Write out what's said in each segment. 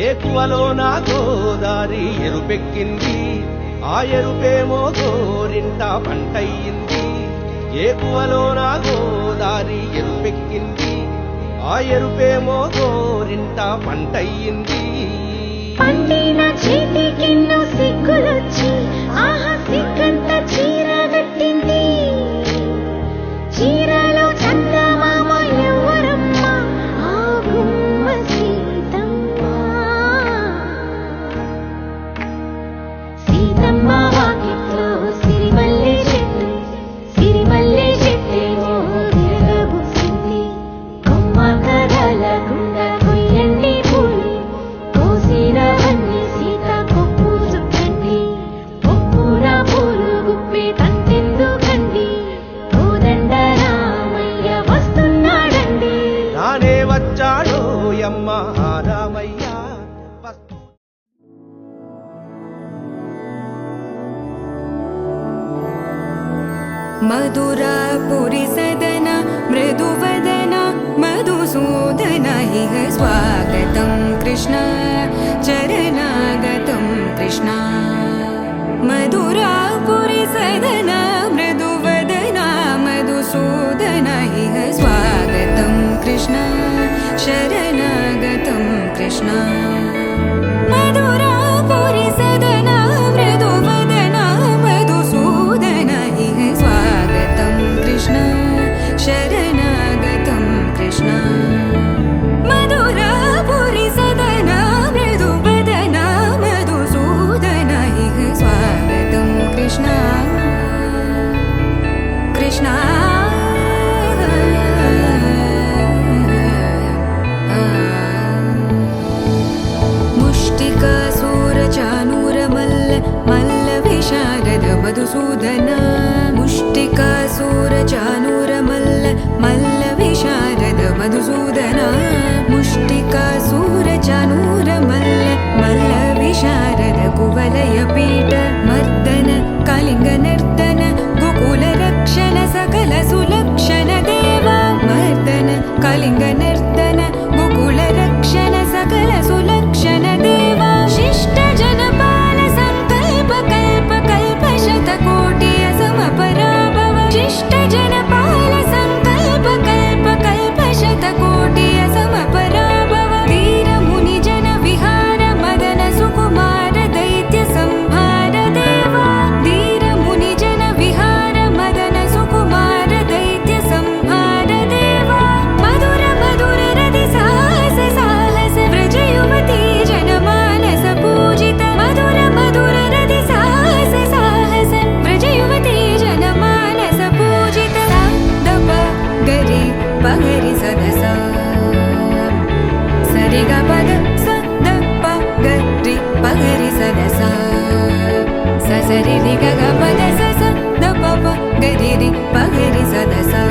ఏకువలో నా గోదారి ఎరుపెక్కింది, ఆ ఎరుపేమో గోరింట పంటయ్యింది. ఏకువలో నా గోదారి ఎరుపెక్కింది, ఆ ఎరుపేమో గోరింట పంటయ్యింది. పండిన చేతికెన్నో సిగ్గులొచ్చి ఆహా సిగ్గంత చీర కట్టింది. చీరలో చందమామ ఎవరమ్మ, ఆ గుమ్మ సీతమ్మ. సీతమ్మ వాకిట్లో సిరిమల్లె చెట్టు, సిరిమల్లె చెట్టేమో విరగబూసింది. కొమ్మ కదలకుండా కొయ్యండి పూలు, కోసినవన్నీ సీత కొప్పు చుట్టండి. కొప్పున పూలు గుప్పే తంతెందుకండి, కోదండ రామయ్య వస్తున్నాడండి. రానే వచ్చాడో యమ్మ రామయ్య. मधुरापुरी सदन मृदुवदन मधुसूदन इह स्वागतं कृष्ण चरणागतं कृष्ण. मधुरापुरी सदन मृदुवदन मधुसूदन इह स्वागतं कृष्ण शरणागतं कृष्ण. मधुरापुरी सदन मृदुवदन मधुसूदन इह स्वागतं कृष्ण शरणागतं कृष्ण. मधुरापुरी सदन मृदुवदन मधुसूदन इह स्वागतं कृष्ण कृष्ण. मुष्टिकासूरचानूरमल्ल मल्लविशारद मधुसूदन. मुष्टिकासूरचानूरमल्ल मल्लविशारद मधुसूदन. मुष्टिकासूरचानूरमल्ल मल्लविशारद कुवलयपीठ मर्दन कलिङ्गनर्दन गोकुलरक्षण सकल सुलक्षण देवा. मर्दन कलिङ्गनर्दन गोकुलरक्षण सकल सुलक्षण देवा. शिष्ट जनपाल संकल्प कल्प कल्प शतकोटि असमपराभव. शिष्ट जनपाल संकल्प कल्प कल्प शतकोटि असमपराभव. वीर मुनि जन विहार मदन सुकुमार दैत्य संहार देवा. वीर मुनि जन विहार मदन सुकुमार दैत्य संहार देवा. मधुर मधुर रति साहस साहस व्रज युवती जनमानस पूजित. मधुर मधुर रति साहस साहस व्रज युवती जनमानस पूजित. सा दप गरि पगरि सदसा सरि ग पद स द प गरि पगरि सदसा स सरि रि ग ग पद स स द प प गरि रि पगरि सदसा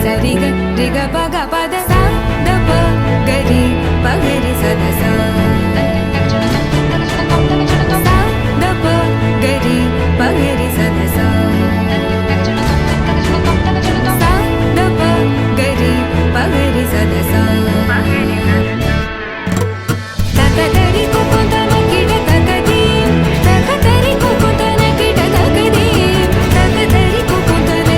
सरि ग रि ग प ग पद सा द प गरि पगरि सदसा सा द प गरि पगरि सदसा सा द प गरि पगरि सदसा. तकदरि कुकुतन किड तकदीं तकदरि कुकुतन किड तकदीं तकदरि कुकुतन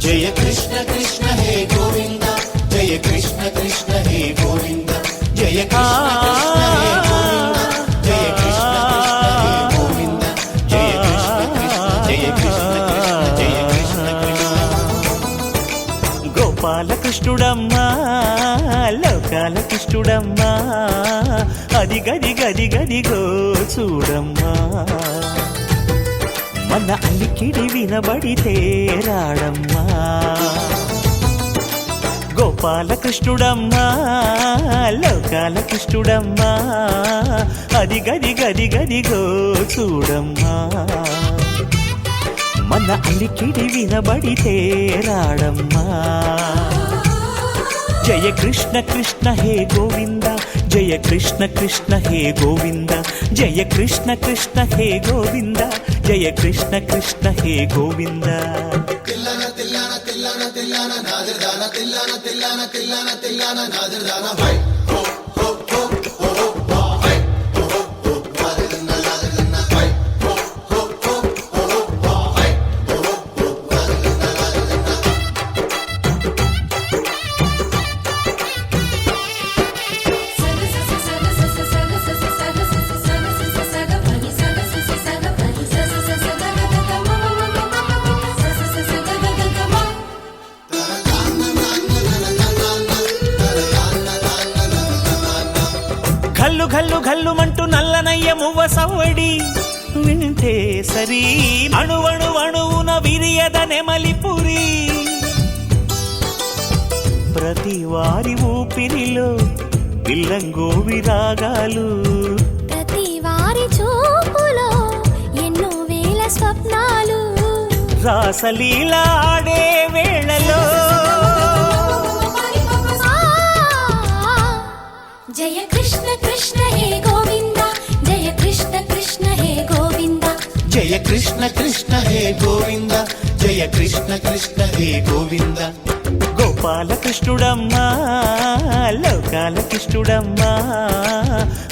జయ కృష్ణ కృష్ణ హే గోవింద జయ కృష్ణ కృష్ణ హే గోవింద జయ కృష్ణ కృష్ణ హే గోవింద జయ కృష్ణ గోపాలకృష్ణుడమ్మా లోకాలకృష్ణుడమ్మా అది గది గది గదిగో చూడమ్మా మన అలికిడి వినబడితే రాడమ్మా గోపాలకృష్ణుడమ్మా లోకాలకృష్ణుడమ్మా అది గది గది గదిగో చూడమ్మా మన అలికిడి వినబడితే రాడమ్మా జయ కృష్ణ కృష్ణ హే గోవింద జయ కృష్ణ కృష్ణ హే గోవింద జయ కృష్ణ కృష్ణ హే గోవింద జయ కృష్ణ కృష్ణ హే గోవింద తిల్లన తిల్లన తిల్లన తిల్లన నాదర్దాన తిల్లన తిల్లన తిల్లన తిల్లన నాదర్దాన హై హో హో హో హో హో హై హో హో నాదర్దాన నాదర్దాన హై హో హో హో హో హో హై హో హో నాదర్దాన ఘల్లు ఘల్లు ఘల్లుమంటూ నల్లనయ్య మువ్వ సవ్వడి వింటే సరి అణువణు అణువున విరియద నెమలిపురి ప్రతి వారి ఊపిరిలో పిల్లంగో విరాగాలు ప్రతి వారి చూపులో ఎన్నో వేల స్వప్నాలు రాసలీల ఆడే వేళలో జయ కృష్ణ కృష్ణ హే గోవింద జయ కృష్ణ కృష్ణ హే గోవింద జయ కృష్ణ కృష్ణ హే గోవింద జయ కృష్ణ కృష్ణ హే గోవింద గోపాలకృష్ణుడమ్మా లోకాలకృష్ణుడమ్మా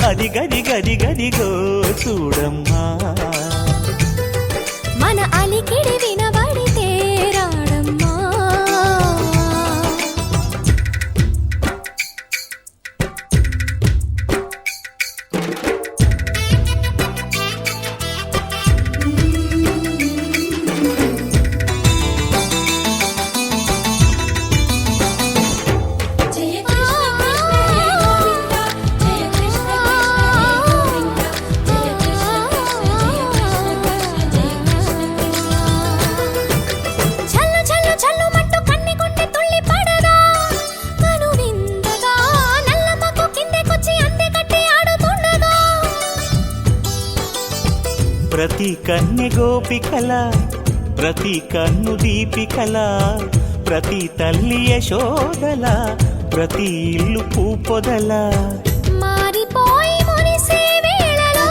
అది గది గది గదిగో చూడమ్మా మన అలికిడి వినబడితే రాడమ్మా ప్రతి కన్నె గోపికల ప్రతి కన్ను దీపికల ప్రతి తల్లి యశోదల ప్రతి ఇల్లు పూపొదల మారిపోయి మురిసే వేళలో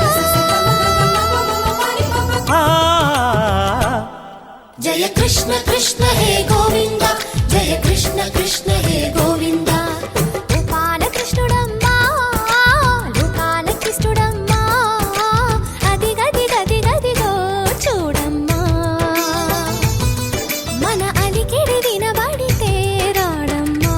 జయ కృష్ణ కృష్ణ హే గోవింద జయ కృష్ణ కృష్ణ హే గోవింద గోపాలకృష్ణుడమ్మా లోకాలకృష్ణుడమ్మా అది గది గది గదిగో చూడమ్మా మన అలికిడి వినబడితే రాడమ్మా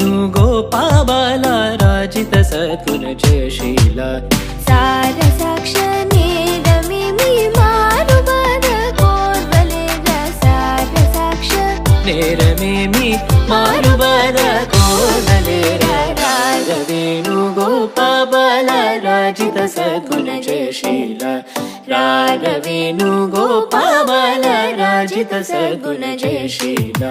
వేణుగోపాల రాజిత సద్గుణ జయశీల సార సాక్ష నేరమేమి మారుబద కోర్వలేద సార సాక్ష నేరమేమి మారుబద కోర్వలేద రాగ వేణుగోపాల రాజిత సద్గుణ జయశీల రాగ వేణుగోపాల రాజిత సద్గుణ జయశీల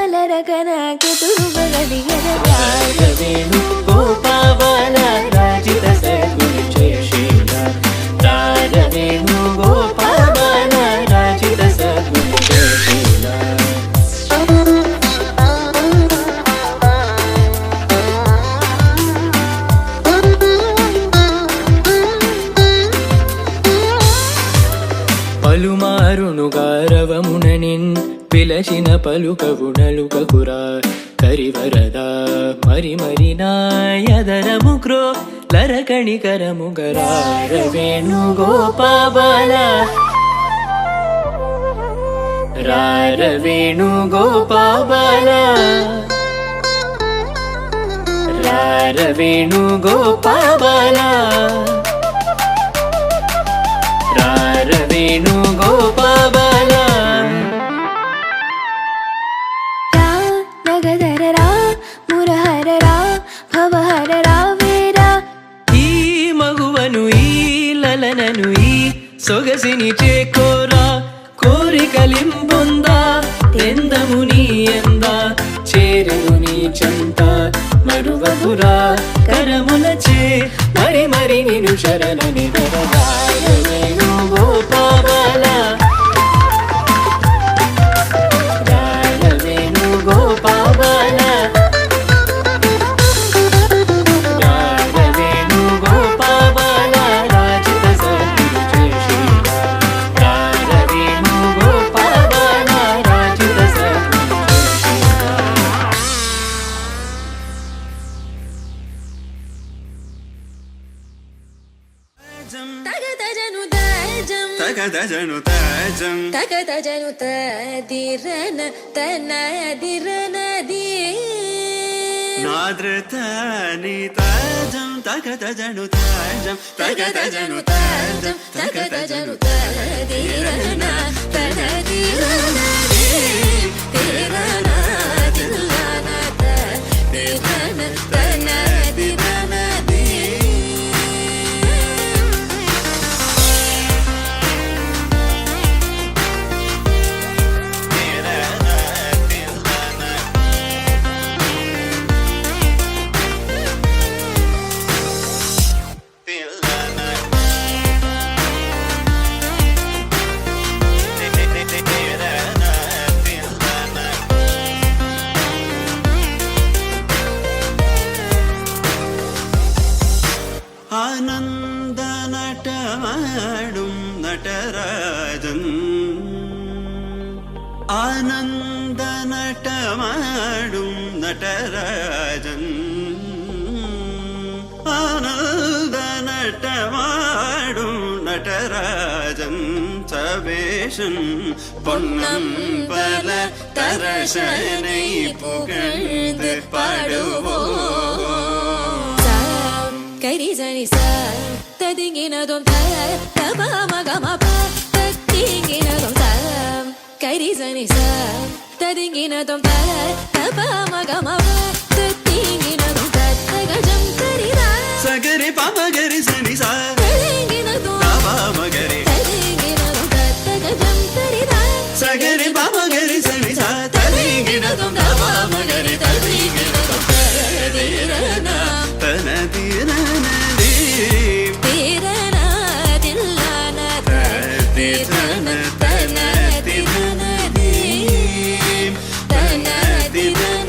ಮಲರಗನ ಕೆದುರುಬಗಲಿಗರ ರಾಘವೇಣು ಗೋಪಾಲ ರಾಜಿತ ಸದ್ಗುರು ಜಯಶೀಲ ರಾಘವೇಣು ಗೋಪಾಲ ರಾಜಿತ ಸದ್ಗುರು ಜಯಶೀಲ పలుమారును గారవముననిన్ పిలచిన పలుకవునలుకకురా కరివరదా మరి మరి నాయదరము క్రో లరకణికరముగరారవేణు గోపాల రారవేణు గోపాల రారవేణు గోపాల రారవేణు గోపాల రా నగధర రా మురహర రా భవహర రా వీరా ఈ మగువను ఈ లలనను ఈ సొగసిని చేకోరా కోరికలింబొందా తెందము నీ ఎంద చేరును నీ చెంత మరువకురా కరములచే మరి మరి నిను శరణని రారవేణు గోపాల రారవేణు గోపాల రారవేణు గోపాల రాజిత సద్గురు జయశీల రారవేణు గోపాల రాజిత సద్గురు జయశీల తగదజను దజం తగదజను తజం తగదజను తదిరన తనదిరనది నాద్రతని తజం తగదజను తజం తగదజను తజం తగదజను తదిరన తనదిరనది తిరన తిల్లన తదిరన తనదిరనది ആനന്ദ നട്ടമാടും നടരാജൻ ആനന്ദ നട്ടമാടും നടരാജൻ ആനന്ദ നട്ടമാടും നടരാജൻ സവേശൻ പൊന്നം പല തരശനെ പുകഴ്ந்து പാടുവോ కరిజని స తదింగినదొం తపమగమప తదింగినదొం కరిజని స తదింగినదొం తపమగమప తదింగినదొం తగజం కరిదా సగరి పమగరి సని సా తదింగినదొం పమగరి తదింగినదొం తగజం కరిదా సగరి పమగరి సని సా తదింగినదొం పమగరి తదింగినదొం తదిరన తనదిరనది తిరన తిల్లన తదిరన తనదిరనది తనదిరన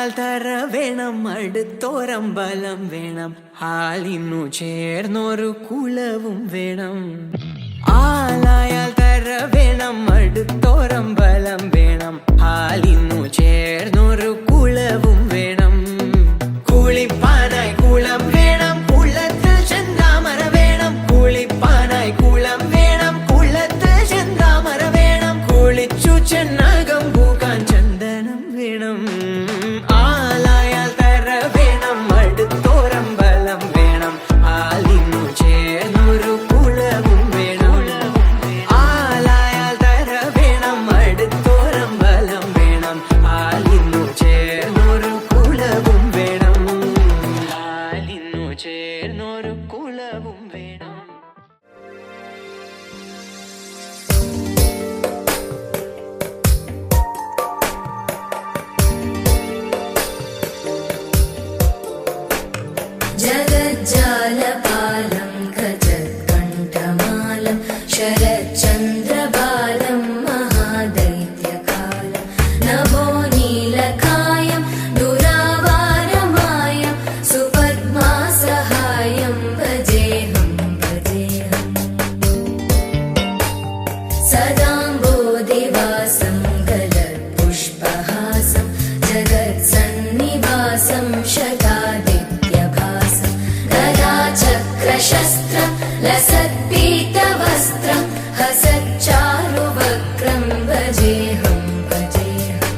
ആലായാൽ തര വേണം അടുത്തോരമ്പലം വേണം ആലിനു ചേർന്നൊരു കുളവും വേണം ആലായാൽ തര വേണം അടുത്തോരമ്പലം വേണം ആലിനു ചേർന്നൊരു കുളവും വേണം കുളിപ്പാനായി കുളം വേണം കുളത്തിൽ ചെന്താമര വേണം കുളിപ്പാനായി കുളം വേണം കുളത്തിൽ ചെന്താമര വേണം കുളിച്ചു ചെന്നകം പൂക്കാൻ ചന്ദനം വേണം ആലായാൽ തര വേണം അടുത്തോരമ്പലം വേണം ആലിനു ചേർന്നൊരു കുളവും വേണം ആലായാൽ തര വേണം അടുത്തോരമ്പലം വേണം ആലിനു ചേർന്നൊരു കുളവും വേണം ആലിനു ചേർന്നൊരു കുളവും വേണം जगज्जालपालं गजत्कण्ठमालं शरच्चन्द्रबालं महादैत्यकालं नभोनीलकायं दुरावारमायं सुपद्मासहायं भजेऽहं भजेऽहम् सदाम्बोधिवासं गलत्पुष्पहासं जगत्सन्निवासं शतादित्यभासं गदाचक्रशस्त्रं लसत्पीतवस्त्रं हसच्चारुवक्त्रं भजेऽहं भजेऽहम्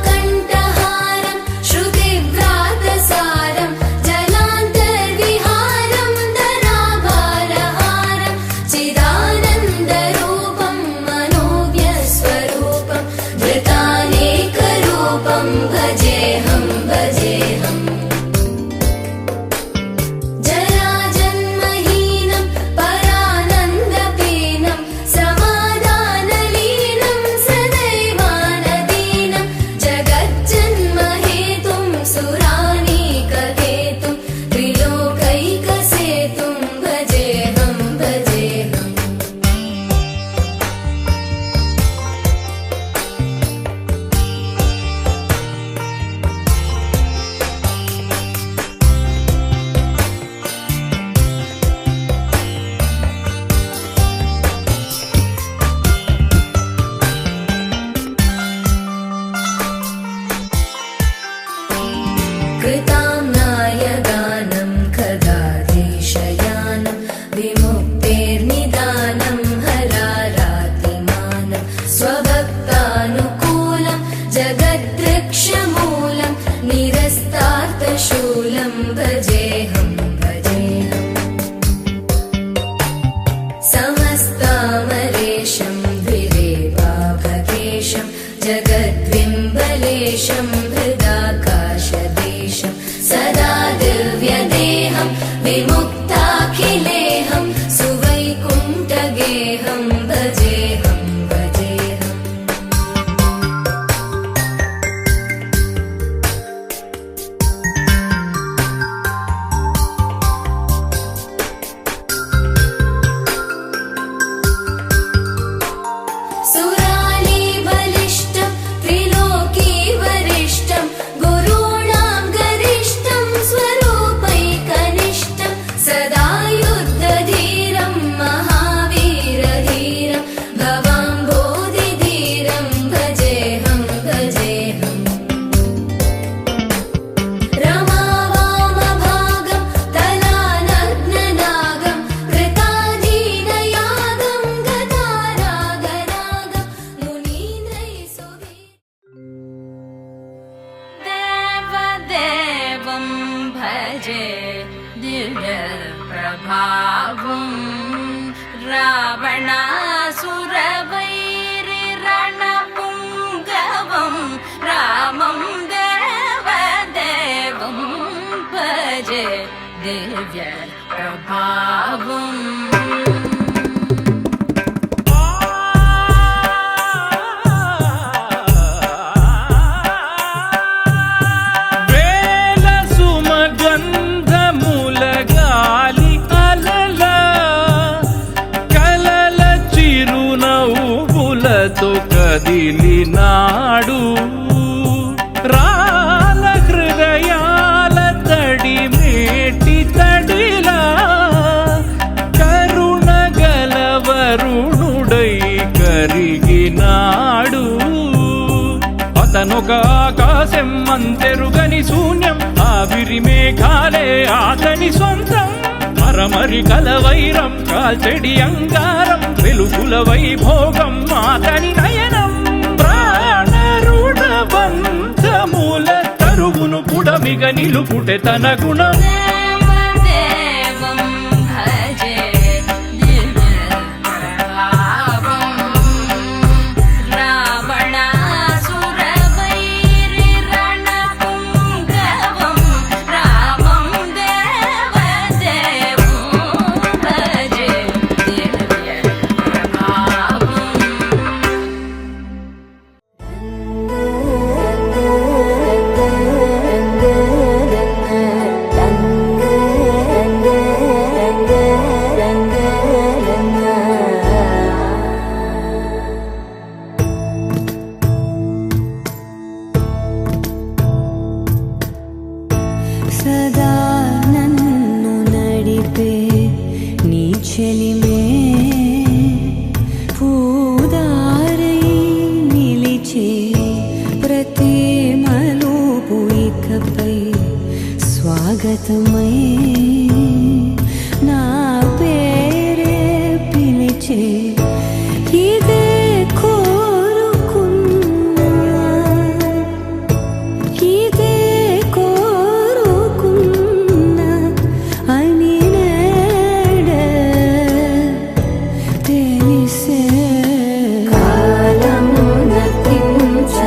रमाकण्ठहारं श्रुतिव्रातसारं जलान्तर्विहारं धराभारहारं चिदानन्दरूपं मनोज्ञस्वरूपं धृतानेकरूपं भजेऽहं भजेऽहम् जराजन्महीनं परानन्दपीनं समाधानलीनं सदैवानदीनं जगज्जन्महेतुं सुरानीककेतुं त्रिलोकैकसेतुं भजेऽहं भजेऽहम् कृताम्नायगानं खगाधीशयानं विमुक्तेर्निदानं हरारातिमानं स्वभक्तानुकूलं जगद्वृक्षमूलं निरस्तार्थशूलं भजेऽहं भजेऽहम् समस्तामरेशं द्विरेवाभकेशं जगद्विम्बलेशं हृदाकाशदेशं सदा दिव्यदेहं विमुक्ताखिलेहं सुवैकुण्ठगेहं भजेऽहं भजेऽहम् सुरालीबलिष्ठं त्रिलोकीवरिष्ठं गुरूणां गरिष्ठं स्वरूपैकनिष्ठं सदा युद्धधीरं महावीरधीरं भवाम्बोधिधीरं भजेऽहं भजेऽहम् रमावामभागं तलानग्ननागं कृताधीनयागं गदारागरागं मुनीन्द्रैः सुभी देवदेवं भजे दिव्यप्रभावं रावणासुरवैरिरणपुङ्गवं रामं देवदेवं भजे दिव्यप्रभावम् వేణు కదిలినాడు రాల హృదయాల తడి మేటి తడిలా కరుణ గలవరుణుడై కరిగినాడు అతనొక ఆకాశం అంతెరుగని శూన్యం ఆవిరి మేఘాలే అతని సొంతం మరమరి కలవైరం కాల్చెడి అంగారం వెలుగుల వైభోగం అతని నయనం ప్రాణరుడ బంధముల తరుగును పుడమిగ నిలుపుటె తన గుణం దేవదేవం భజే దివ్యభావం రావణాసురవైరి రణపుంగవం రామం దేవదేవం భజే దివ్యభావం సదా నన్ను నడిపే నీ చెలిమే పూదారై నిలిచే ప్రతి మలుపు ఇకపై స్వాగతమై నా పేరే పిలిచే ఇదే కోరుకున్నా ఇదే కోరుకున్నా అని నేడే తెలిసే కాలం నతించదాని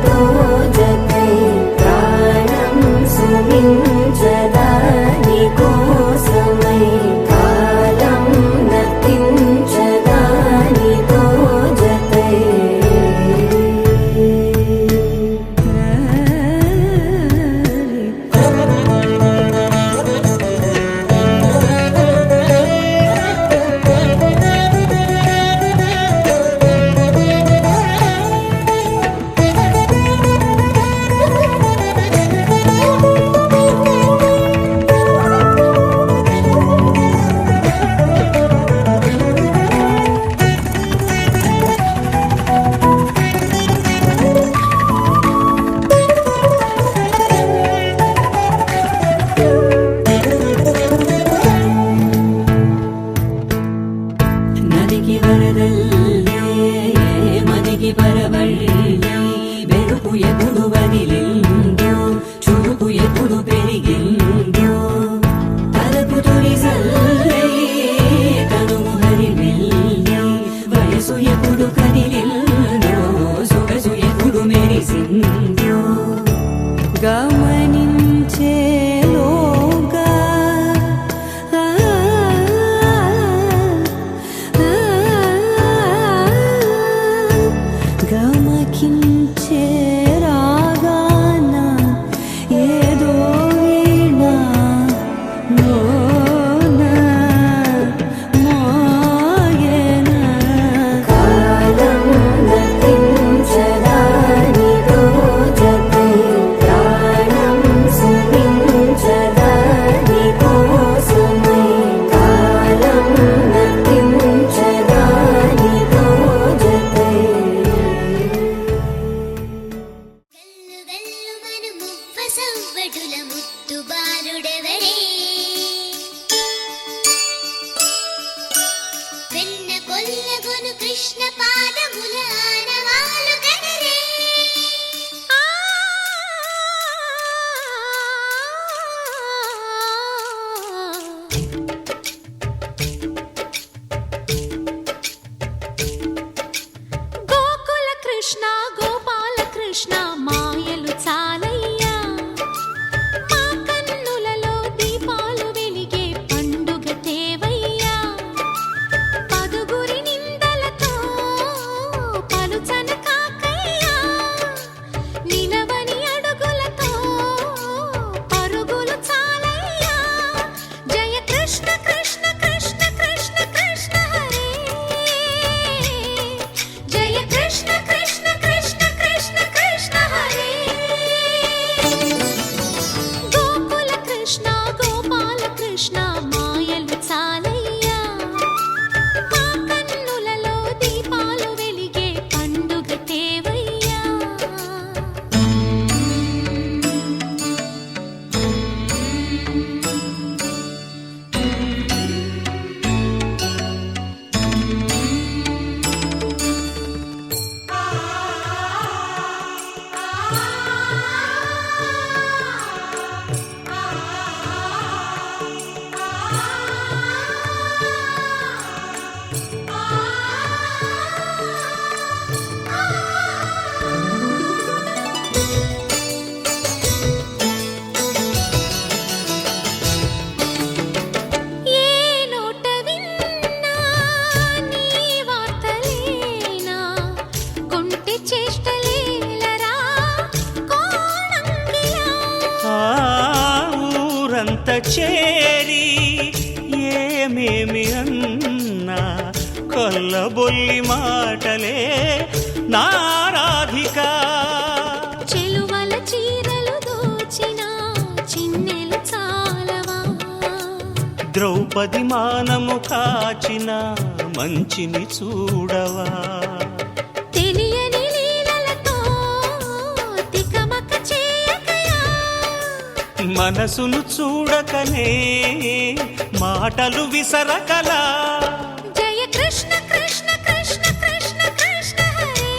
దోజకై ప్రాణం సుమించదాని కోసమై కాలం నతించ చేరి ఏమేమి అన్నా కొల్లబొల్లి మాటలే నారాధిక. చెలువల చీరలు దోచిన చిన్నెలు చాలవా, ద్రౌపది మానము కాచిన మంచిని చూడవా, తెలియని లీలలతో తికమక చేయకయా, మనసును చూడకనే మాటలు విసరకలా. జయ కృష్ణ కృష్ణ కృష్ణ కృష్ణ కృష్ణ హరే,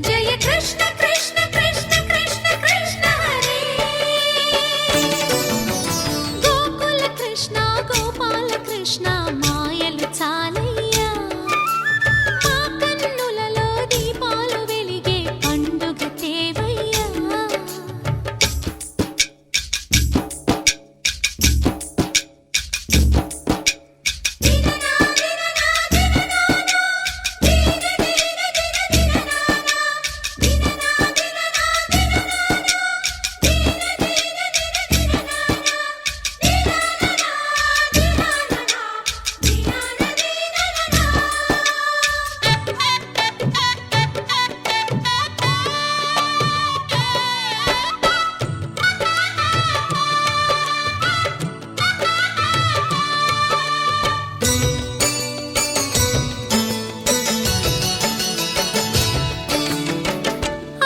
జయ కృష్ణ కృష్ణ కృష్ణ కృష్ణ కృష్ణ హరే. గోకుల కృష్ణ గోపాల కృష్ణ మాయలు చాలయ్యా, మా కన్నులలో దీపాలు వెలిగే పండుగ తేవయ్యా.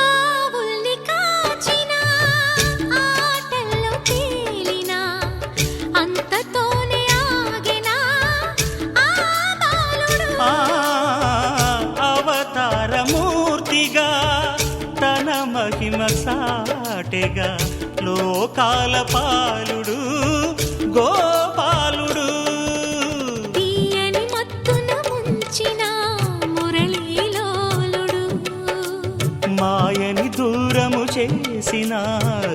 ఆవుల్ని కాచిన ఆటల్లో తేలిన అంతతోనే ఆగిన ఆ బాలుడు, ఆ అవతారమూర్తిగా తన మహిమ సాటెగా లోకాల పాలుడు గోపాలుడు. తీయని మత్తున ముంచిన మురళీలోలుడు, మాయని దూరము చేసిన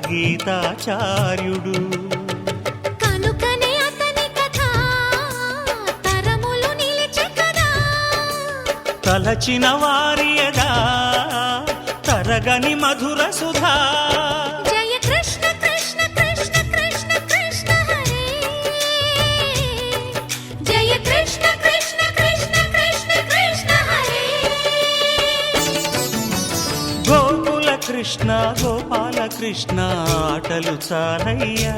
గీతాచార్యుడు. కనుకనే అతని కథ తరములు నిలిచే కదా, తలచిన వారియదా తరగని మధుర సుధా. జయ కృష్ణ కృష్ణ కృష్ణ కృష్ణ కృష్ణ హరే, జయ కృష్ణ కృష్ణ కృష్ణ కృష్ణ కృష్ణ హరే. గోకుల కృష్ణ గోపాల కృష్ణ ఆటలు చాలయ్యా,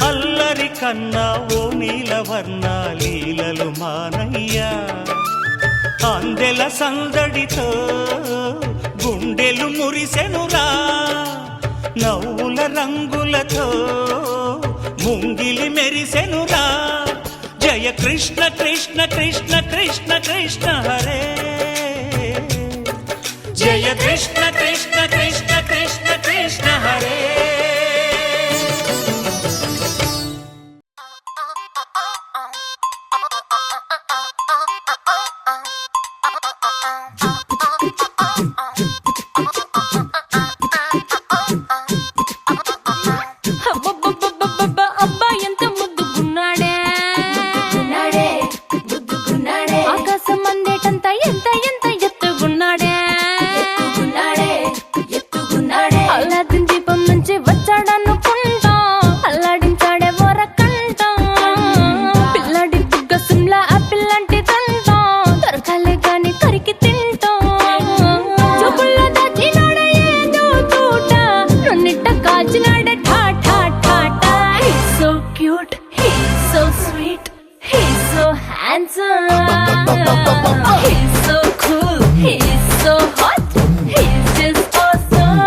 అల్లరి కన్నా ఓ నీలవర్ణ లీలలు మానయ్యా. అందెల సందడితో గుండెలు మురిసెనురా, నవ్వుల రంగులతో ముంగిలి మెరిసెనురా. జయ కృష్ణ కృష్ణ కృష్ణ కృష్ణ కృష్ణ హరే, జయ కృష్ణ కృష్ణ కృష్ణ కృష్ణ కృష్ణ హరే. అబ్బబ్బబ్బబ్బబ్బ, అబ్బా ఎంత ముద్దుగున్నాడే, ఆకాశం అందేటంత ఎంత ఎంత ఎత్తుగున్నాడే, అల్లాదిన్ దీపం నుంచి వచ్చాడనుకుంటా, అల్లాడించాడే వరకంట, పిల్లాడి బుగ్గ సిమ్లా ఆపిల్ లాంటి దంట, దొరకాలే గాని కరికి తింటా, చూపుల్లో దాచినాడే ఏదో తోట, నన్నిట్ట కాచినాడే ఠా ఠా ఠా ఠా. He's so cute, he's so sweet, he's so handsome, he's so cool, he's so hot, he's just awesome.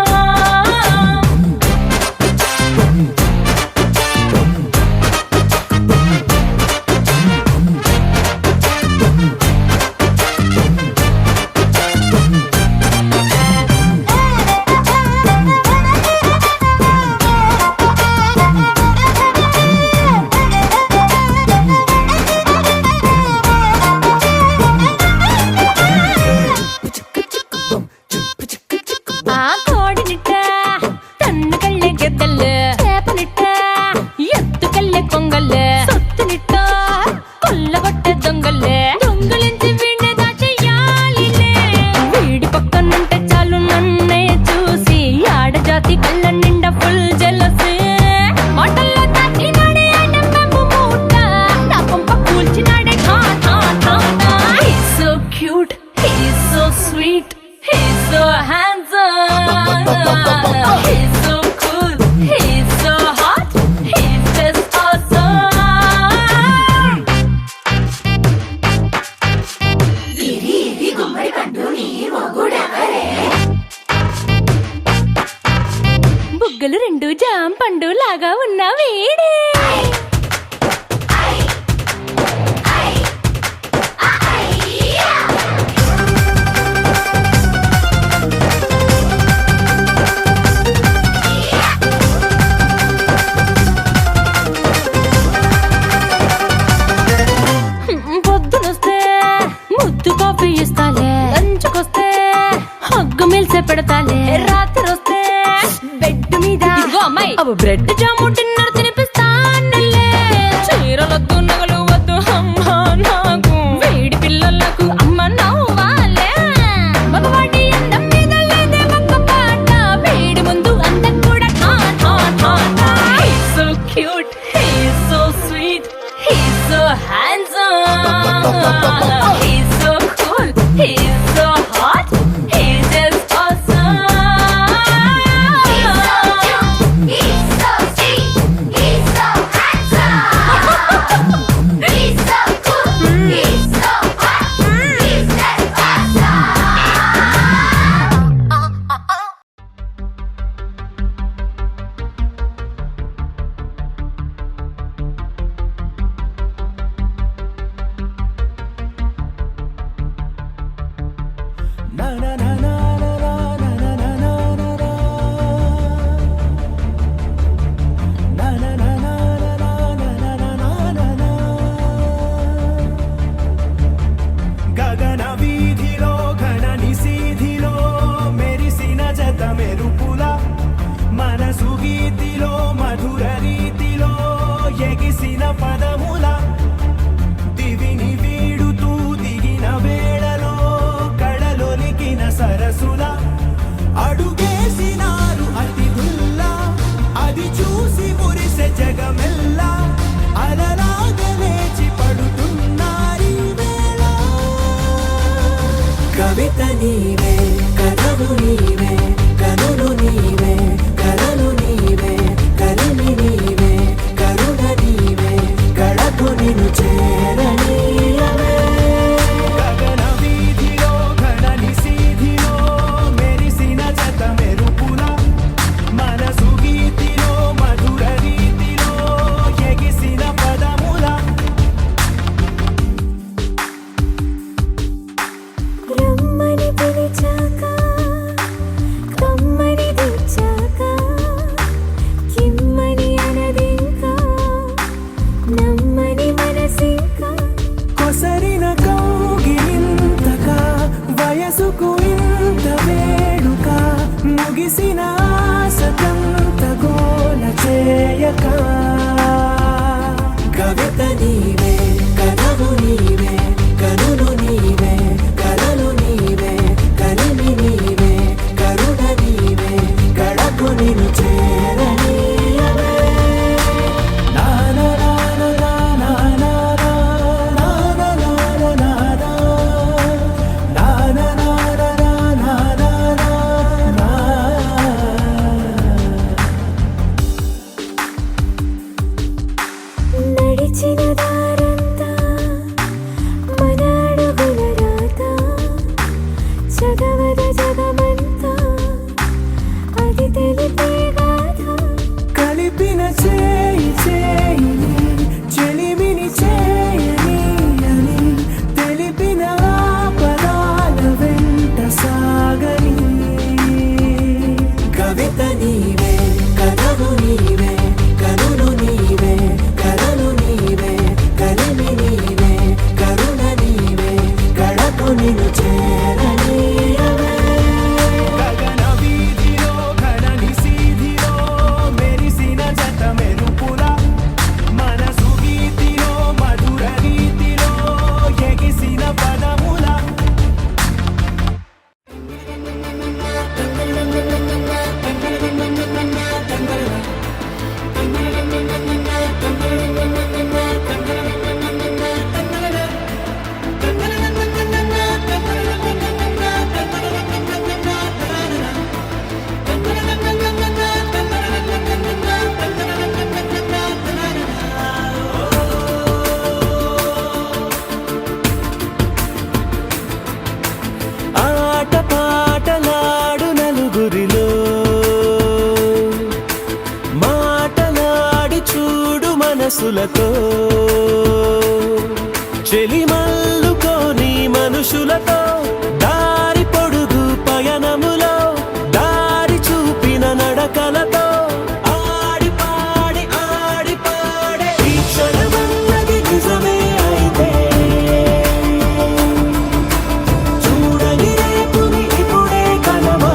పెడతాలే రాత్రి వస్తే బెడ్ మీద అమ్మాయి అవి బ్రెడ్ జాము డిన్నర్ తినిపిస్తానులే చీరలొద్దు నగలు వద్దు అమ్మా నాకు వేడి పిల్లలకు అమ్మ నవ్వాలే మగవాడి అందం మీద లేదే ఒక్క పాట వేడి ముందు అందం కూడా He's so cute, he's so sweet, he's so handsome, he's so cool, he's so hot, he's just awesome. He's so cute, he's so sweet, he's so handsome. He's so cool, he's so hot, he's just awesome. గగన వీధిలో ఘన నిశీధిలో మెరిసిన జత మెరుపుల మనసు గీతిలో మధుర రీతిలో ఎగిసిన పదముల దివిని వీడుతూ దిగిన వేళలో కడలొలికిన సరసుల అడుగేసినారు అతిథుల్లా అది చూసి మురిసె జగమెల్లా అలలాగ లేచి పడుతున్నారీ వేళ కవిత నీవే కథలు నీవే కనులు నీవే కలలు నీవే కలిమి నీవే కరుణ నీవే కడకు నిన్ను చేరనీయవే గగన వీధిలో ఘన నిశీధిలో మెరిసిన జత మెరుపుల మనసు గీతిలో మధుర రీతిలో ఎగిసిన పదముల రమ్మని పిలిచాక కమ్మని తెచ్చాక కిమ్మని అనదింకా నమ్మని మనసింకా కొసరిన కౌగిలింతగా వయసుకు ఇంత వేడుక ముగిసిన ఆశకంత గోల చేయక కవిత నీవే కథలు నీవే కనులు నీవే కలలు నీవే కలిమి నీవే కరుణ నీవే కడకు నిన్ను చేరనీయవే నానా నానా నానా నానా నానా నానా నానా నానా నానా నడిచిన దారంతా మన అడుగుల రాత చదవద జగమంతా అది తెలిపే గాథ కలిపిన చేయి చేయిని చెలిమిని చేయని అని తెలిపిన పదాల వెంట సాగని కవిత నీవే కథలు నీవే కనులు నీవే కలలు నీవే కలిమి నీవే కరుణ నీవే కడకు నిన్ను చేరనీయవే గగన వీధిలో ఘన నిశీధిలో మెరిసిన జత మెరుపుల మనసు గీతిలో మధుర రీతిలో ఎగిసిన పదముల ఆట పాటలాడు నలుగురిలో మాటలాడి చూడు మనసులతో చెలిమల్లుకోని మనుషులతో దారి పొడుగు పయనములో దారి చూపిన నడకలతో ఆడి పాడి ఈ క్షణమన్నది నిజమే అయితే చూడని రేపుని ఇప్పుడే కలవా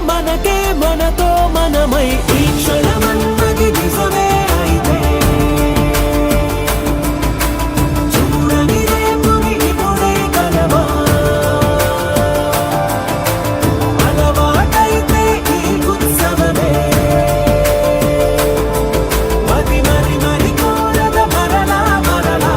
మనకే మనతో మనమై ఈ క్షణమన్నది నిజమే అయితే చూడని రేపుని ఇప్పుడే కలవా అలవాటైతే ఈ ఉత్సవమే మది మరి మరి కోరద మరలా మరలా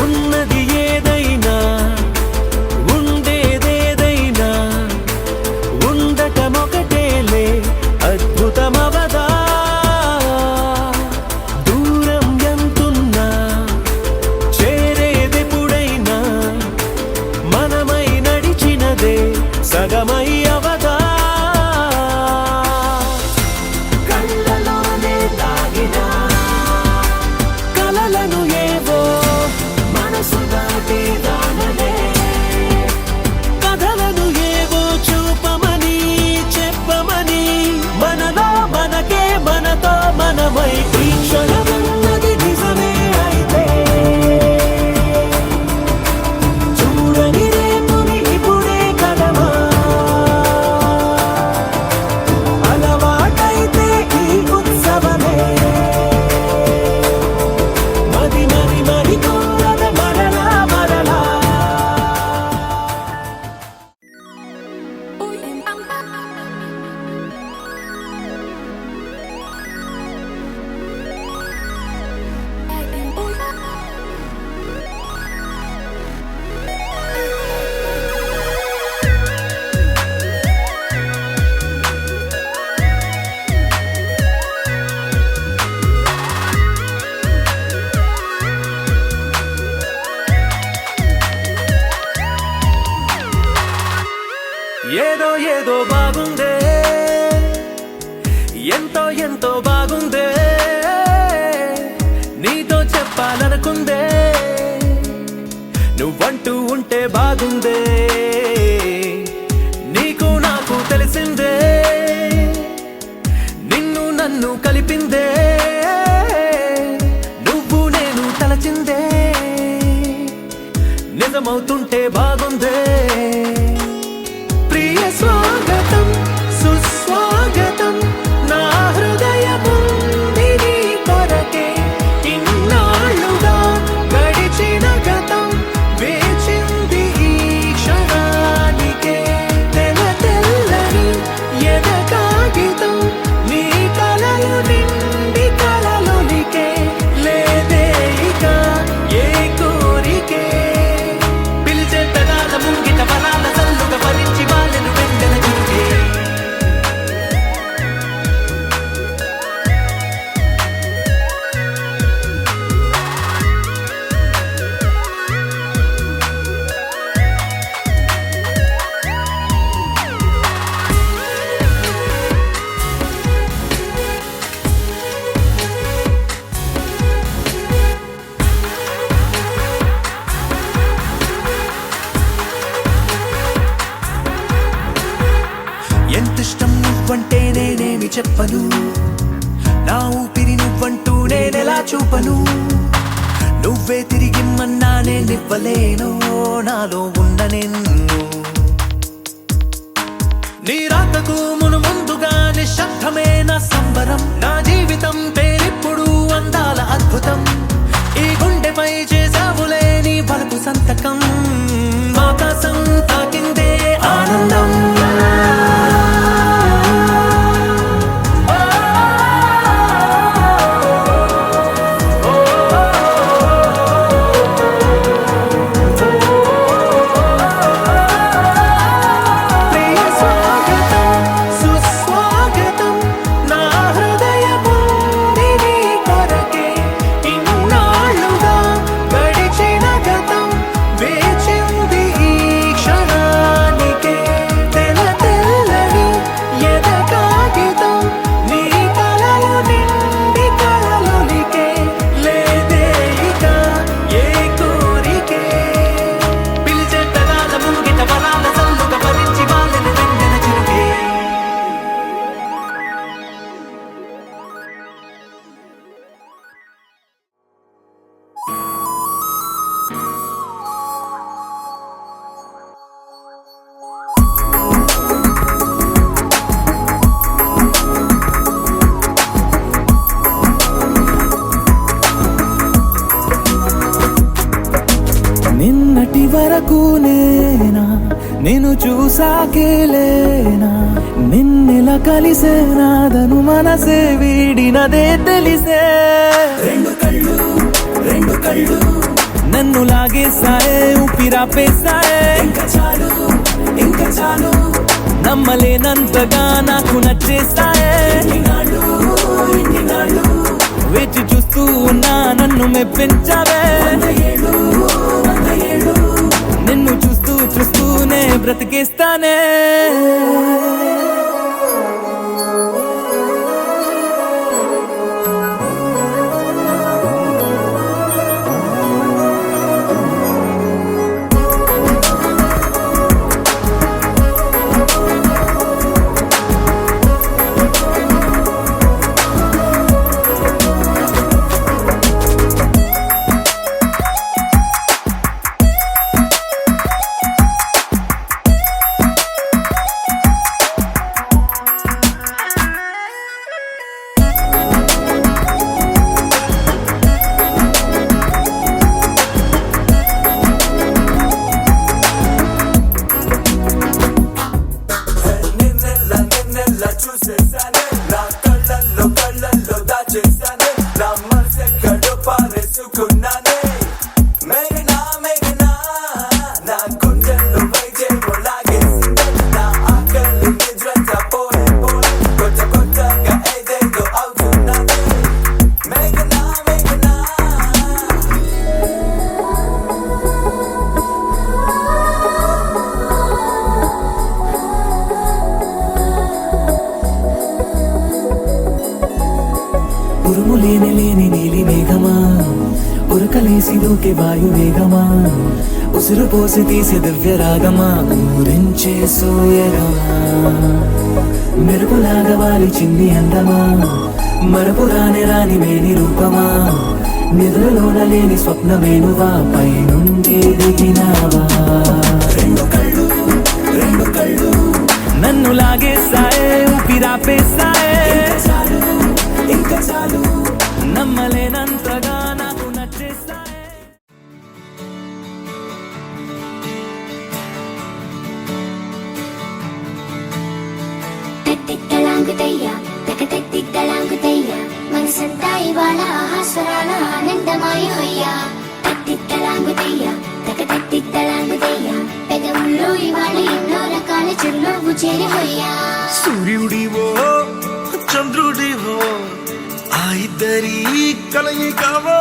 ఉన్నది ఏదైనా ఉండేదేదైనా ఉండటమొకటేలే అద్భుతమవదా దూరం ఎంతున్నా చేరేదెప్పుడైనా మనమై నడిచినదే సగమై అవదా కళ్ళలోనే దాగినా కలలను ఏవో మనసు దాటి దానలే కథలను ఏవో చూపమని చెప్పమని మనలో మనకే మనతో మనమై ఈ క్షణమన్నది నిజమే అయితే చూడని రేపుని ఇప్పుడే కలవా అలవాటైతే ఈ ఉత్సవమే మది మరి మరి కోరద మరలా మరలా ఏదో ఏదో బాగుందే ఎంతో ఎంతో బాగుందే నీతో చెప్పాలనుకుందే నువ్వంటూ ఉంటే బాగుందే నీకు నాకు తెలిసిందే నిన్ను నన్ను కలిపిందే నువ్వు నేను తలచిందే నిజమవుతుంటే బాగుందే ప్రియ స్వాగతం సుస్వాగతం నా హృదయముంది నీ కొరకే ఇన్నాళ్ళుగా గడిచిన గతం వేచింది ఈ క్షణానికే తెల తెల్లని ఎద కాగితం నీ కలలు నిండి కలలొలికే లేదే ఇక ఏ కోరికే పిలిచే పెదాల ముంగిట వరాల చల్లుగా భరించి వాళ్ళను వెంటనే చూడే ఎంతిష్టం నువ్వంటే నేనేమి చెప్పను నా ఊపిరి నువ్వంటూ నేనెలా చూపను నువ్వే తిరిగిమ్మన్నా నేనివ్వలేను నాలో ఉన్న నిన్ను నీ రాకకు మును ముందుగా నిశ్శబ్దమే నా సంబరం నా జీవితం పేరిప్పుడు అందాల అద్భుతం ఈ గుండెపై చేసావులే నీ బలపు సంతకం ఆకాశం తాకిందే ఆనందం ప్రియ స్వాగతం సుస్వాగతం నా హృదయముంది నీ కొరకే ఇన్నాళ్ళుగా గడిచిన గతం వేచింది ఈ క్షణం చూసాకేలేనా నిన్నెలా కలిసేనాదను మనసే వీడినదే తెలిసే రెండు కళ్ళు నన్ను లాగేసాయే ఊపిరాపేసాయే ఇంకా చాలు నమ్మలేనంతగా నాకు నచ్చేసాయే వేచి చూస్తూ ఉన్నా నన్ను మెప్పించావే నిన్ను చూస్తూనే బ్రతికేస్తానే ఉరుము లేని నీలి మేఘమా ఉరకలేసి దూకే వాయు వేగమా ఉసురు పోసి తీసే దివ్య రాగమా ఊరించే సోయగమా మెరుపులాగా వాలి చింది అందమా మరపు రాని మేని రూపమా నిద్రలోన లేని స్వప్నమేనువా పై నుండి దిగినావా రెండు కళ్ళు నన్ను లాగేసాయే ఊపిరాపేసాయే ఇంకా చాలు నమ్మలేనంతగా నాకు నచ్చేసాయే తిట్టలాంగుతయ్యా తిట్టలాంగుతయ్యా మనసంతా ఇవాళ ఆహాస్వరాల ఆనందమాయి హొయ్యా తిట్టలాంగుతయ్యా తిట్టలాంగుతయ్యా పెదవుల్లో ఇవాళ ఎన్నో రకాల చిరునవ్వు చేరి హొయ్యా సూర్యుడివో చంద్రుడివో ఆ ఇద్దరి కలయికవో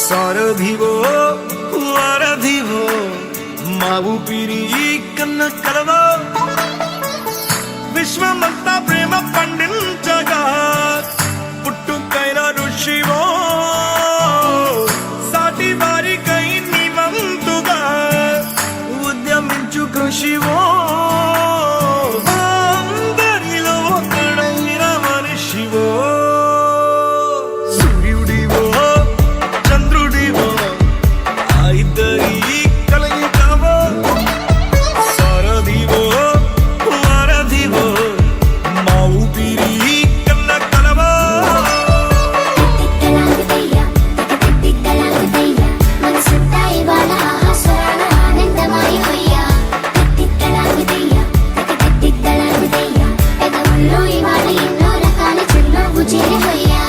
సారథివో వారధివో మా ఊపిరి కన్న కలవో విశ్వమంతా ప్రేమ పండించగా పుట్టుకైన ఋషివో సాటి వారికై నివంతుగా ఉద్యమించు కృషివో అందరిలో ఒకడైన మనిషివో సూర్యుడివో చంద్రుడివో ఆ ఇద్దరి కలయికవో సారథివో వారధివో మా ఊపిరి కన్న కలవో తిట్టలాంగుతయ్యా మనసంతా ఇవాళ ఆహాస్వరాల ఆనందమాయి హొయ్యా తిట్టలాంగుతయ్యా పెదవుల్లో ఇవాళ ఎన్నో రకాల చిరునవ్వు చేరి హొయ్యా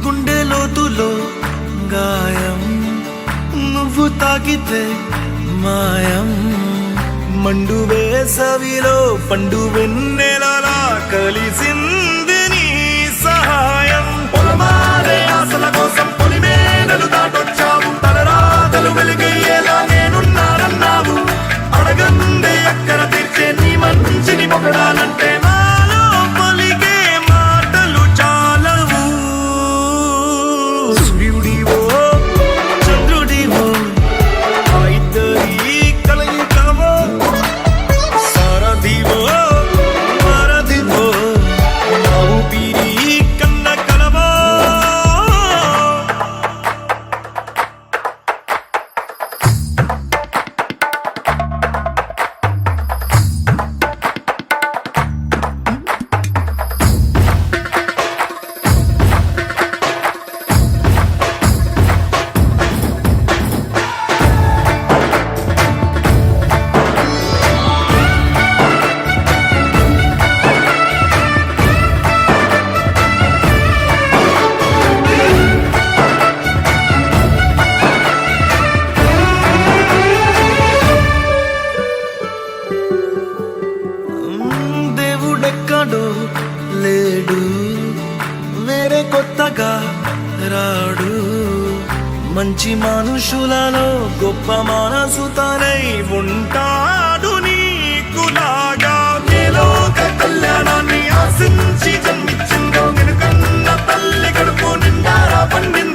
గుండె లోతులో గాయం నువ్వు తాకితే మాయం మండు వేసవిలో పండు వెన్నెలలా కలిసింది నీ సహాయం పొలమారే ఆశల కోసం పొలిమేనలు దాటొచ్చావు తలరాతలు వెలుగయ్యేలా నేనున్నానన్నావు అడగందే అక్కర తీర్చే నీ మంచిని పొగడాలంటే నాలో పలికే మాటలు చాలవు మంచి మనుషులలో గొప్ప మనసు తనై ఉంటాడు నీకులాగా మేలోక కళ్యాణాన్ని ఆశించి జన్మించిందో వెనుకన్న తల్లి కడుపు నిండారా పండింది